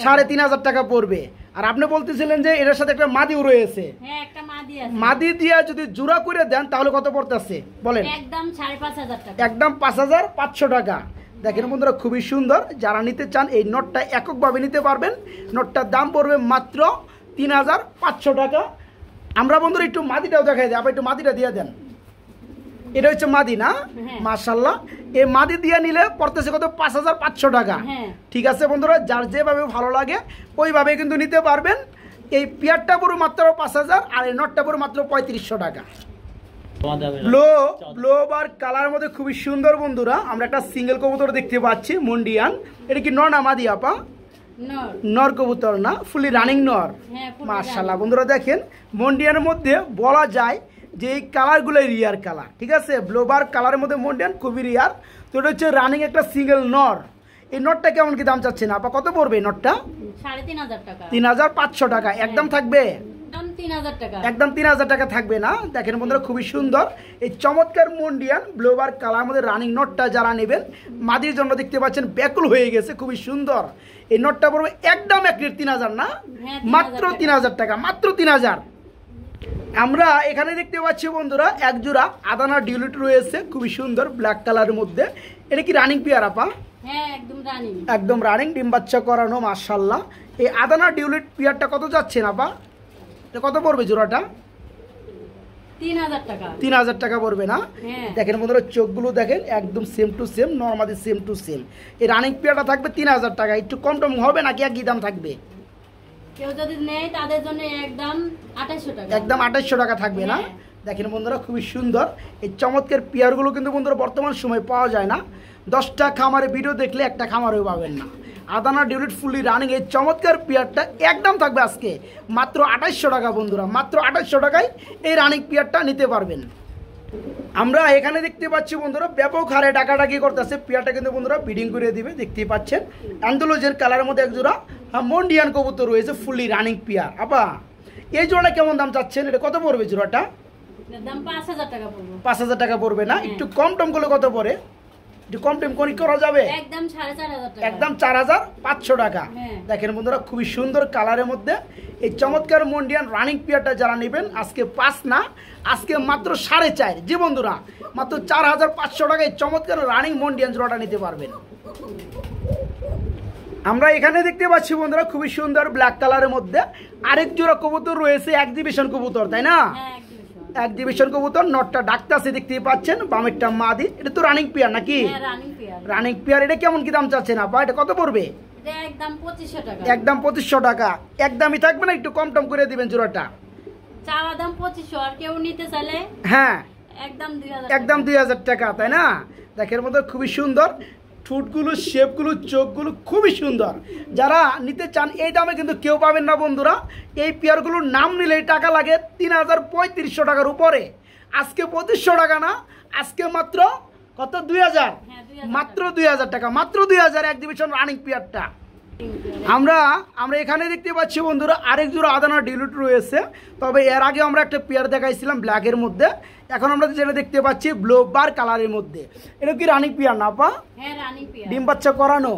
3500 টাকা পড়বে। আর আপনি বলতেছিলেন যে এটার সাথে একটা মাদিও রয়েছে। হ্যাঁ একটা মাদি আছে। মাদি দিয়া যদি জোড়া করে দেন তাহলে কত পড়তেছে বলেন? একদম 5500 টাকা। একদম 5500 টাকা। দেখেন বন্ধুরা খুবই সুন্দর, যারা নিতে চান এই নটটা এককভাবে নিতে পারবেন। নটটার দাম পড়বে মাত্র 3500 টাকা। আমরা বন্ধুরা একটু মাদিটাও দেখাই দিই, আপনি একটু মাদিটা দিয়ে দেন। এটা হচ্ছে মাদি না? মাশাআল্লাহ, এই মাদি দিয়ে নিলে পড়তেছে কত? 5500 টাকা। ঠিক আছে বন্ধুরা, যার যেভাবে ভালো লাগে ওইভাবে কিন্তু নিতে পারবেন। এই পেয়ারটা পুরো মাত্র 5000 আর এই নটটা পুরো মাত্র 3500 টাকা। ব্লোবার কালার মধ্যে খুবই সুন্দর বন্ধুরা। আমরা একটা সিঙ্গেল কবুতর দেখতে পাচ্ছি মন্ডিয়ান। এটা কি নর না মাদি আপা? নর কবুতর না? ফুলি রানিং নর। মাশাআল্লাহ বন্ধুরা দেখেন, মন্ডিয়ানের মধ্যে বলা যায় যে এই কালারগুলো রিয়ার কালার। ঠিক আছে, ব্লোবার কালারের মধ্যে মন্ডিয়ান খুবই রিয়ার। তো এটা হচ্ছে রানিং একটা সিঙ্গেল নর। এই নটটা কেমন কি দাম চাচ্ছেন আপা? কত পড়বে এই নটটা? 3500 টাকা। 3500 টাকা। একদম থাকবে? একদম 3000 টাকা থাকবে না? দেখেন বন্ধুরা খুবই সুন্দর এই চমৎকার মন্ডিয়ান ব্লোবার কালার মধ্যে রানিং নটটা যারা নেবেন, মাদির জন্য দেখতে পাচ্ছেন ব্যাকুল হয়ে গেছে, খুবই সুন্দর। এই নটটা পড়বে একদম 3000 না? মাত্র 3000 টাকা, মাত্র 3000। আমরা এখানে দেখতে পাচ্ছি বন্ধুরা এক জোড়া আদানা ডিউলিট রয়েছে, খুবই সুন্দর ব্ল্যাক কালারের মধ্যে। এটা কি রানিং পেয়ার আপা? হ্যাঁ একদম রানিং। একদম রানিং, ডিম বাচ্চা করানো মাশাআল্লাহ। এই আদানা ডিউলিট পেয়ারটা কত যাচ্ছেন আপা? কত পড়বে জোড়াটা? 3000 টাকা। 3000 টাকা পড়বে না? দেখেন বন্ধুরা চোখগুলো দেখেন একদম same to same, normally same to same. এই রানিং পেয়ারটা থাকবে 3000 টাকা। একটু কম টম হবে নাকি একই দাম থাকবে? কেউ যদি নেয় তাদের জন্য একদম 2800 টাকা। একদম 2800 টাকা থাকবে না? দেখেন বন্ধুরা খুবই সুন্দর এই চমৎকার পেয়ারগুলো কিন্তু বন্ধুরা বর্তমান সময় পাওয়া যায় না। 10টা খামারে ভিডিও দেখলে একটা খামারেও পাবেন না। আদানা ডিউলিট ফুলি রানিং এই চমৎকার পেয়ারটা একদম থাকবে আজকে মাত্র 2800 টাকা বন্ধুরা। মাত্র 2800 টাকায় এই রানিং পেয়ারটা নিতে পারবেন। আমরা এখানে দেখতে পাচ্ছি বন্ধুরা ব্যাপক হারে ডাকাডাকি করতেছে। পেয়ারটা কিন্তু বন্ধুরা ব্রিডিং করে দিবে, দেখতেই পাচ্ছেন। অ্যান্ডোলজের কালারের মধ্যে এক জোড়া মন্ডিয়ান কবুতর রয়েছে, ফুলি রানিং পেয়ার। আপা এই জোড়াটা কেমন দাম চাচ্ছেন? এটা কত পড়বে জোড়াটা? দাম 5000 টাকা পড়বে। 5000 টাকা পড়বে না? একটু কম টম করলে কত পড়ে? একটু কম টম করা যাবে? একদম 4500 টাকা। একদম 4500 টাকা। দেখেন বন্ধুরা খুবই সুন্দর কালারের মধ্যে এই চমৎকার মন্ডিয়ান রানিং পেয়ারটা যারা নেবেন আজকে 5 না, আজকে মাত্র 4.5। জি বন্ধুরা, মাত্র 4500 টাকায় চমৎকার রানিং মন্ডিয়ান জোড়াটা নিতে পারবেন। আমরা এখানে দেখতে পাচ্ছি বন্ধুরা খুবই সুন্দর ব্ল্যাক কালারের মধ্যে আরেক জোড়া কবুতর রয়েছে, এক্সিবিশন কবুতর, তাই না? এক্সিবিশন কবুতর। নটটা ডাকতেছে দেখতেই পাচ্ছেন, বামেরটা মাদি। এটা তো রানিং পেয়ার নাকি? Running pair. এটা কেমন কি দাম চাচ্ছেন আপা? এটা কত পড়বে? একদম 2500 টাকা। একদম 2500 টাকা। একদমই থাকবে না? একটু কম টম করে দিবেন জোড়াটা। চাওয়া দাম 2500, আর কেউ নিতে চাইলে হ্যাঁ একদম 2000। একদম 2000 টাকা, তাই না? দেখের মধ্যে খুবই সুন্দর ঠোঁটগুলো, শেপগুলো, চোখগুলো খুবই সুন্দর। যারা নিতে চান এই দামে কিন্তু কেউ পাবেন না বন্ধুরা। এই পেয়ারগুলোর নাম নিলেই টাকা লাগে 3500 টাকার উপরে। আজকে 2500 টাকা না, আজকে মাত্র কত 2000? হ্যাঁ, 2000 মাত্র 2000 টাকা, মাত্র 2000 এক্সিবিশন রানিং পেয়ারটা। আমরা এখানে দেখতে পাচ্ছি বন্ধুরা আরেক জোড়া আদানা ডিলুট রয়েছে। তবে এর আগে আমরা একটা পেয়ার দেখাইছিলাম ব্ল্যাকের মধ্যে, এখন আমরা যেটা দেখতে পাচ্ছি ব্লু বার কালারের মধ্যে। এটা কি রানিং পেয়ার না আপা? হ্যাঁ, রানিং পেয়ার। ডিম বাচ্চা করানো।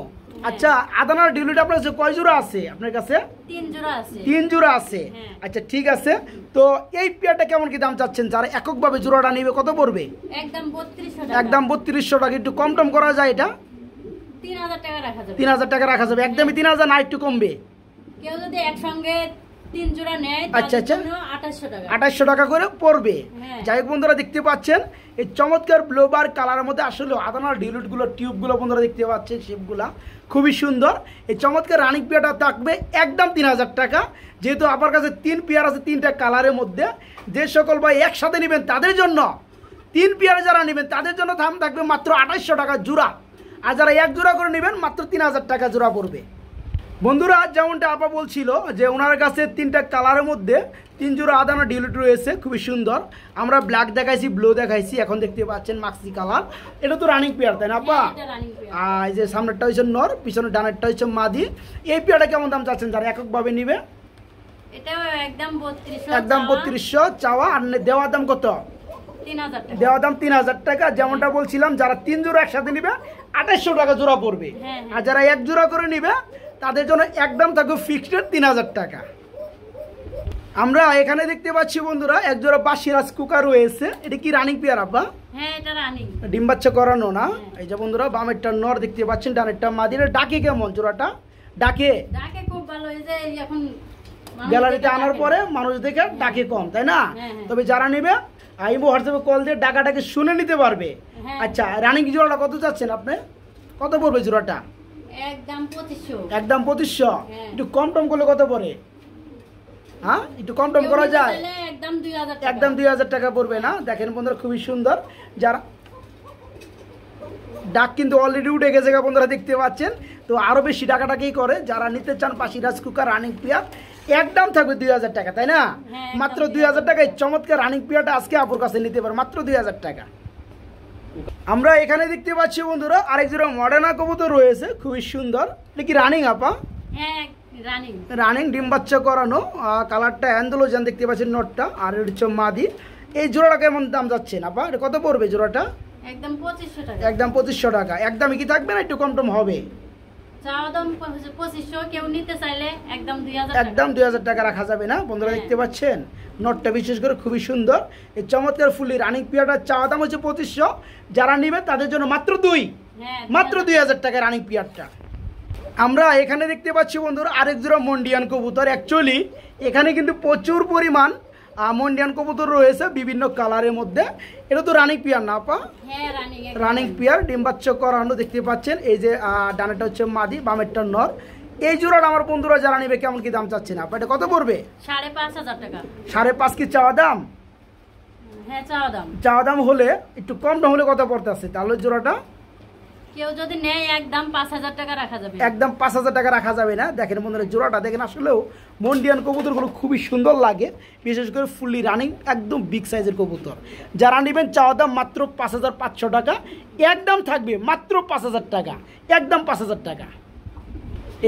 আচ্ছা, আদানার ডিলুট আপনার কাছে কয় জোড়া আছে? আপনার কাছে 3 জোড়া আছে। 3 জোড়া আছে। হ্যাঁ। আচ্ছা ঠিক আছে, তো এই পেয়ারটা কেমন কি দাম চাচ্ছেন? যারা এককভাবে জোড়াটা নিবে কত পড়বে? একদম 3200 টাকা। একদম 3200 টাকা। একটু কম টম করা যায়? এটা 3000 টাকা রাখা যাবে। 3000 টাকা রাখা যাবে। একদমই 3000 না, একটু কমবে? কেউ যদি একসঙ্গে 3 জোড়া নেয় আচ্ছা, তার আচ্ছা। জন্য 2800 টাকা। 2800 টাকা করে পড়বে। হ্যাঁ। যাই হোক বন্ধুরা, দেখতে পাচ্ছেন এই চমৎকার ব্লোবার কালারের মধ্যে আসলে আদানার ডিলুটগুলো টিউবগুলো বন্ধুরা দেখতে পাচ্ছেন, শেপগুলা খুবই সুন্দর। এই চমৎকার রানিং পেয়ারটা থাকবে একদম 3000 টাকা। যেহেতু আপনার কাছে 3 পেয়ার আছে 3টা কালারের মধ্যে, যে সকল ভাই একসাথে নেবেন তাদের জন্য, 3 পেয়ার যারা নেবেন তাদের জন্য দাম থাকবে মাত্র 2800 টাকা জোড়া। আর যারা এক জোড়া করে নেবেন মাত্র 3000 টাকা জোড়া পড়বে। বন্ধুরা যেমনটা আপা বলছিল যে ওনার কাছে 3টা কালারের মধ্যে 3 জোড়া আদানা ডিলুট রয়েছে, খুবই সুন্দর। আমরা ব্ল্যাক দেখাইছি, ব্লু দেখাইছি, এখন দেখতে পাচ্ছেন মাক্সি কালার। এটা তো রানিং পেয়ার তাই না আপা? হ্যাঁ, এটা রানিং পেয়ার। আর এই যে সামনেরটা হচ্ছে নর, পিছনে ডানেরটা হচ্ছে মাদি। এই পেয়ারটা কেমন দাম চাচ্ছেন যারা এককভাবে নিবে? এটাও একদম 3200। একদম 3200 চাওয়া। আর দেওয়ার দাম কত? 3000 টাকা। দেওয়ার দাম 3000 টাকা। যেমনটা বলছিলাম যারা 3 জোড়া একসাথে নিবে 2800 টাকা জোড়া পড়বে। হ্যাঁ, আর যারা এক জোড়া করে নিবে তাদের জন্য একদম থাকবে ফিক্সড 3000 টাকা। আমরা এখানে দেখতে পাচ্ছি বন্ধুরা এক জোড়া বাসিরাজ কুকার রয়েছে। এটা কি রানিং পেয়ার আপা? হ্যাঁ, এটা রানিং। ডিম বাচ্চা করানো না? এই যে বন্ধুরা বামেরটা নর দেখতে পাচ্ছেন, ডানেরটা মাদি। এটা ডাকে কেমন জোড়াটা? ডাকে খুব ভালো। এই যে এখন গ্যালারিতে আনার পরে মানুষ দেখে ডাকে কম, তাই না? হ্যাঁ, হ্যাঁ। তবে যারা নেবে আইমো হোয়াটসঅ্যাপে কল দিয়ে ডাকাটাকে শুনে নিতে পারবে। হ্যাঁ। আচ্ছা, রানিং জোড়াটা কত চাচ্ছেন আপনি? কত পড়বে জোড়াটা? একদম 2500। একদম 2500। হ্যাঁ। একটু কম টম করলে কত পড়ে? হ্যাঁ, একটু কম টম করা যায়? একদম 2000 টাকা। একদম 2000 টাকা পড়বে না? দেখেন বন্ধুরা খুবই সুন্দর। যারা ডাক কিন্তু অলরেডি উঠে গেছে বন্ধুরা দেখতে পাচ্ছেন। তো আরও বেশি টাকাটাকেই করে যারা নিতে চান বাসিরাজ কুকার রানিং পেয়ার, একদম থাকবে 2000 টাকা, তাই না? হ্যাঁ, মাত্র 2000 টাকায় চমৎকার রানিং পেয়ারটা আজকে আপুর কাছে নিতে পারে মাত্র 2000 টাকা। আমরা এখানে দেখতে পাচ্ছি বন্ধুরা আরেক জোড়া মডার্না কবুতর রয়েছে, খুবই সুন্দর। এটা কি রানিং আপা? হ্যাঁ, রানিং। রানিং ডিম বাচ্চা করানো। কালারটা অ্যান্ডোলোজান দেখতে পাচ্ছেন নটটা, আর এটা হচ্ছে মাদি। এই জোড়াটা কেমন দাম যাচ্ছে আপা? এটা কত পড়বে জোড়াটা? একদম 2500 টাকা। একদম 2500 টাকা। একদমই কি থাকবে না একটু কম টম হবে? চাওয়া দাম 2500। কেউ নিতে চাইলে একদম 2000 টাকা। একদম 2000 টাকা রাখা যাবে না? বন্ধুরা দেখতে পাচ্ছেন নটটা বিশেষ করে খুবই সুন্দর। এই চমৎকার ফুলি রানিং পিয়ারটার চাওয়া দাম হচ্ছে 2500। যারা নেবে তাদের জন্য মাত্র হ্যাঁ, মাত্র 2000 টাকা রানিং পিয়ারটা। আমরা এখানে দেখতে পাচ্ছি বন্ধুরা আরেক জোড়া মন্ডিয়ান কবুতর। অ্যাকচুয়ালি এখানে কিন্তু প্রচুর পরিমাণ মন্ডিয়ান কবুতর রয়েছে বিভিন্ন কালারের মধ্যে। এটা তো রানিং পিয়ার না আপা? হ্যাঁ, রানিং। রানিং পিয়ার ডিম বাচ্চা করানো দেখতে পাচ্ছেন। এই যে ডানেরটা হচ্ছে মাদি, বামেরটা নর। এই জোড়াটা আমার বন্ধুরা যারা নেবে কেমন কি দাম চাচ্ছেন আপা? এটা কত পড়বে? 5500 টাকা। 5.5 কি চাওয়া দাম? হ্যাঁ, চাওয়া দাম। চাওয়া দাম হলে একটু কম দাম হলে কত পড়তে আছে তাহলে জোড়াটা? কেউ যদি নেয় একদম 5000 টাকা রাখা যাবে। একদম 5000 টাকা রাখা যাবে না? দেখেন বন্ধুরা জোড়াটা দেখেন, আসলেও মন্ডিয়ান কবুতরগুলো খুবই সুন্দর লাগে, বিশেষ করে ফুললি রানিং একদম বিগ সাইজের কবুতর। যারা নেবেন চাওয়া দাম মাত্র 5500 টাকা। একদম থাকবে মাত্র 5000 টাকা, একদম 5000 টাকা।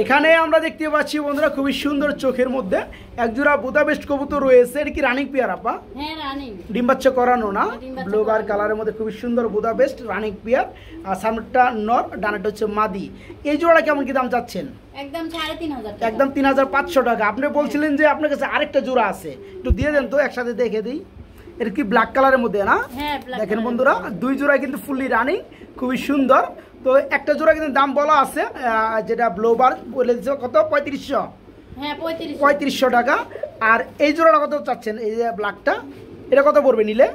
এখানে আমরা দেখতে পাচ্ছি বন্ধুরা খুবই সুন্দর চোখের মধ্যে একজোড়া বুদাপেস্ট কবুতর রয়েছে। এটা কি রানিং পেয়ার আপা? হ্যাঁ, রানিং। ডিম বাচ্চা করানো না? ডিম বাচ্চা ব্লু বার করানো। কালারের মধ্যে খুবই সুন্দর বুদাপেস্ট রানিং পেয়ার। আর সামনেরটা নর, ডানেরটা হচ্ছে মাদি। এই জোড়া কেমন কি দাম চাচ্ছেন? একদম 3500 টাকা। একদম 3500 টাকা। আপনি বলছিলেন যে আপনার কাছে আরেকটা জোড়া আছে, একটু দিয়ে দেন তো একসাথে দেখে দিই। এটা কি ব্ল্যাক কালারের মধ্যে না? হ্যাঁ, ব্ল্যাক দেখেন কালার। বন্ধুরা দুই জোড়া কিন্তু ফুললি রানিং, খুবই সুন্দর। তো একটা জোড়া কিন্তু দাম বলা আছে, যেটা ব্লোবার বলে দিচ্ছে কত? 3500। হ্যাঁ, 3500 টাকা। আর এই জোড়াটা কত চাচ্ছেন? এই যে ব্ল্যাকটা, এটা কত পড়বে নিলে?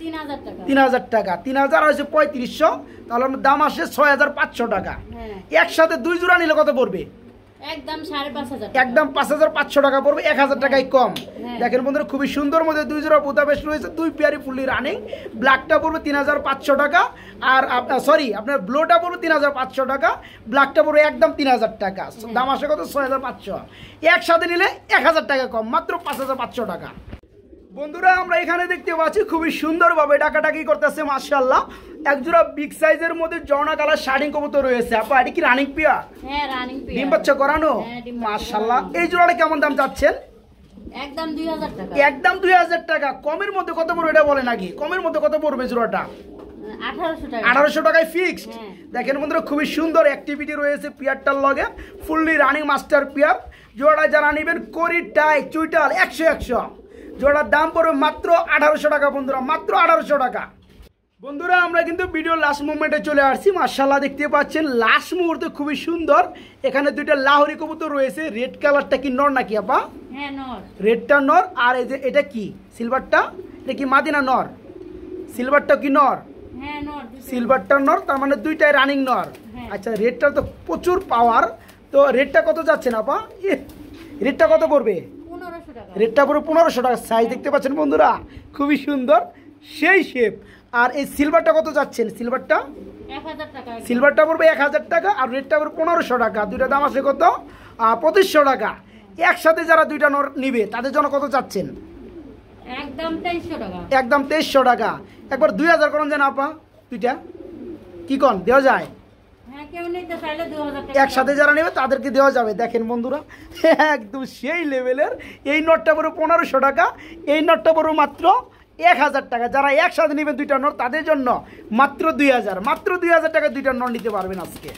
3000 টাকা। 3000 টাকা। 3000 হয়েছে 3500, তাহলে আমার দাম আসে 6500 টাকা। হ্যাঁ, একসাথে দুই জোড়া নিলে কত পড়বে? একদম 5500 টাকা। একদম 5500 টাকা পড়বে, 1000 টাকায় কম। হ্যাঁ। দেখেন বন্ধুরা খুবই সুন্দর মধ্যে দুই জোড়া বুদাপেস্ট রয়েছে, দুই পেয়ারি ফুললি রানিং। ব্ল্যাকটা পড়বে 3500 টাকা, আর সরি আপনার ব্লুটা পড়বে 3500 টাকা, ব্ল্যাকটা পড়বে একদম 3000 টাকা। দাম আসে কত? 6500। একসাথে নিলে 1000 টাকা কম, মাত্র 5500 টাকা। বন্ধুরা আমরা এখানে দেখতে পাচ্ছি খুবই সুন্দরভাবে ডাকাডাকি করতেছে মাশাআল্লাহ। একজোড়া বিগ সাইজের মধ্যে জর্না কালার শার্টিং কবুতর রয়েছে। আপা এটা কি রানিং পিয়া? হ্যাঁ রানিং পিয়া। ডিম বাচ্চা করানো? মাশাআল্লাহ। এই জোড়াটা কেমন দাম চাচ্ছেন? একদম 2000 টাকা। একদম 2000 টাকা। কমের মধ্যে কত পড়বে এটা বলে নাকি? কমের মধ্যে কত পড়বে জোড়াটা? 1800 টাকা। 1800 টাকায় ফিক্সড। দেখেন বন্ধুরা খুবই সুন্দর অ্যাক্টিভিটি রয়েছে পিয়ারটার লগে, ফুললি রানিং মাস্টার পিয়ার। জোড়া যারা নেবেন করি টাই চুইটাল 100 জোড়ার দাম পড়বে মাত্র 1800 টাকা বন্ধুরা, মাত্র 1800 টাকা। বন্ধুরা আমরা কিন্তু ভিডিও লাস্ট মোমেন্টে চলে আসছি। মাশাআল্লাহ দেখতে পাচ্ছেন লাস্ট মুহূর্তে খুবই সুন্দর। এখানে দুইটা লাহোরি কবুতর রয়েছে। রেড কালারটা কি নর নাকি আপা? হ্যাঁ নর। রেডটা নর। আর এই যে এটা কি সিলভারটা? এটা কি মাদিনা নর? সিলভারটা কি নর? হ্যাঁ নর। সিলভারটা নর, তার মানে দুইটাই রানিং নর। আচ্ছা রেডটা তো প্রচুর পাওয়ার। তো রেডটা কত যাচ্ছে না আপা? রেডটা কত পড়বে? 1500 টাকা। রেডটা পড়বে 1500 টাকা। সাইজ দেখতে পাচ্ছেন বন্ধুরা খুবই সুন্দর, সেই শেপ। আর এই সিলভারটা কত যাচ্ছেন? সিলভারটা 1000 টাকা। সিলভারটা পড়বে 1000 টাকা আর রেডটা পড়বে 1500 টাকা। দুইটা দাম আছে কত? 2500 টাকা। একসাথে যারা দুইটা নর নিবে তাদের জন্য কত চাচ্ছেন? একদম 2300 টাকা। একদম 2300 টাকা। একবার 2000 করুন যেন আপা দুইটা কি কন দেওয়া যায়? হ্যাঁ কেউ নিতে চাইলে 2000 টাকা। একসাথে যারা নেবে তাদেরকে দেওয়া যাবে। দেখেন বন্ধুরা একদম সেই লেভেলের। এই নটটা পড়বে 1500 টাকা, এই নটটা পড়বে মাত্র 1000 টাকা। যারা একসাথে নেবেন দুইটা নট তাদের জন্য মাত্র 2000, মাত্র 2000 টাকা দুইটা নট নিতে পারবেন আজকে।